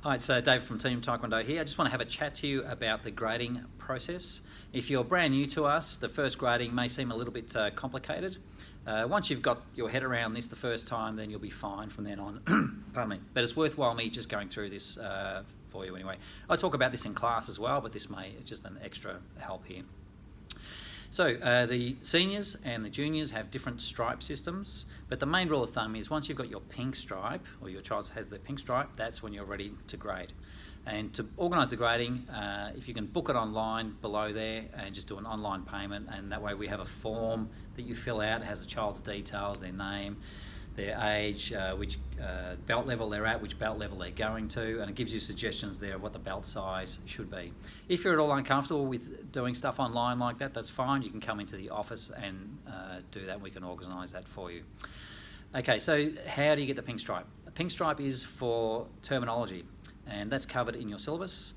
Hi, it's Dave from Team Taekwondo here. I just want to have a chat to you about the grading process. If you're brand new to us, the first grading may seem a little bit complicated. Once you've got your head around this the first time, then you'll be fine from then on. Pardon me. But it's worthwhile me just going through this for you anyway. I talk about this in class as well, but this may just an extra help here. So the seniors and the juniors have different stripe systems, but the main rule of thumb is once you've got your pink stripe, or your child has their pink stripe, that's when you're ready to grade. And to organise the grading, if you can book it online below there and just do an online payment, and that way we have a form that you fill out. It has the child's details, their name, their age, which belt level they're at, which belt level they're going to, and it gives you suggestions there of what the belt size should be. If you're at all uncomfortable with doing stuff online like that, that's fine. You can come into the office and do that. We can organise that for you. Okay, so how do you get the pink stripe? A pink stripe is for terminology, and that's covered in your syllabus.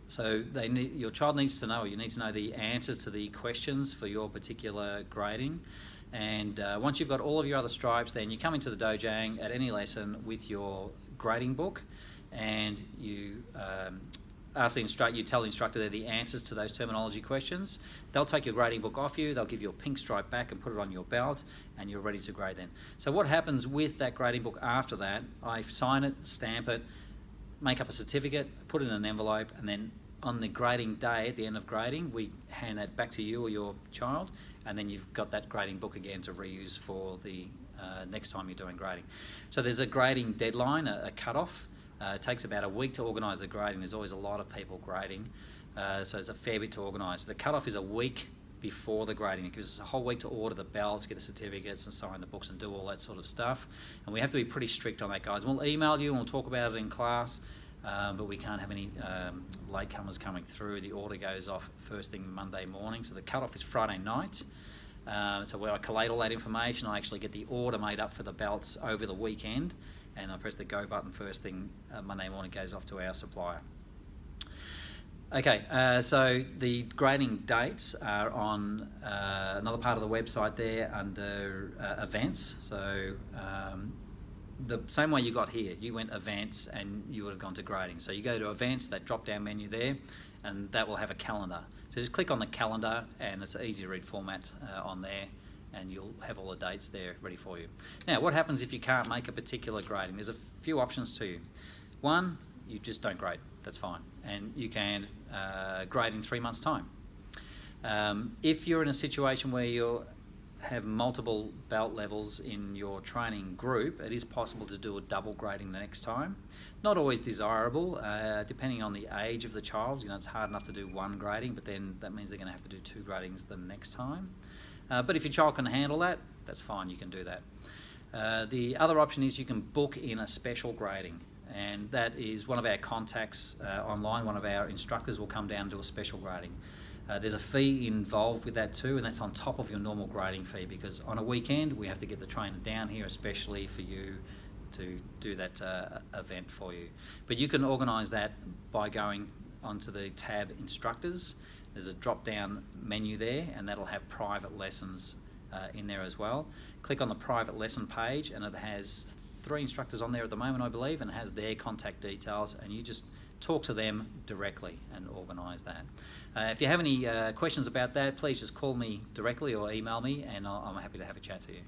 So your child needs to know, you need to know the answers to the questions for your particular grading. And once you've got all of your other stripes, then you come into the dojang at any lesson with your grading book, and you you tell the instructor they're the answers to those terminology questions. They'll take your grading book off you, they'll give you a pink stripe back and put it on your belt, and you're ready to grade then. So what happens with that grading book after that, I sign it, stamp it, make up a certificate, put it in an envelope, and then on the grading day, at the end of grading, we hand that back to you or your child, and then you've got that grading book again to reuse for the next time you're doing grading. So there's a grading deadline, a cut-off. It takes about a week to organise the grading. There's always a lot of people grading, so it's a fair bit to organise. The cut-off is a week before the grading. It gives us a whole week to order the belts, get the certificates and sign the books and do all that sort of stuff. And we have to be pretty strict on that, guys. We'll email you and we'll talk about it in class, but we can't have any latecomers coming through. The order goes off first thing Monday morning, so the cut-off is Friday night. So where I collate all that information, I actually get the order made up for the belts over the weekend, and I press the go button first thing Monday morning, goes off to our supplier. Okay, so the grading dates are on another part of the website there under events. So the same way you got here, you went events and you would have gone to grading. So you go to events, that drop down menu there, and that will have a calendar. So just click on the calendar, and it's an easy to read format on there, and you'll have all the dates there ready for you. Now, what happens if you can't make a particular grading? There's a few options to you. One, you just don't grade, that's fine. And you can grade in 3 months' time. If you're in a situation where you have multiple belt levels in your training group, it is possible to do a double grading the next time. Not always desirable, depending on the age of the child. You know, it's hard enough to do one grading, but then that means they're going to have to do 2 gradings the next time. But if your child can handle that, that's fine, you can do that. The other option is you can book in a special grading, and that is one of our contacts online. One of our instructors will come down and do a special grading. There's a fee involved with that too, and that's on top of your normal grading fee, because on a weekend we have to get the trainer down here especially for you to do that event for you. But you can organise that by going onto the tab Instructors. There's a drop-down menu there, and that'll have private lessons in there as well. Click on the private lesson page, and it has 3 instructors on there at the moment, I believe, and it has their contact details, and you just talk to them directly and organise that. If you have any questions about that, please just call me directly or email me, and I'm happy to have a chat to you.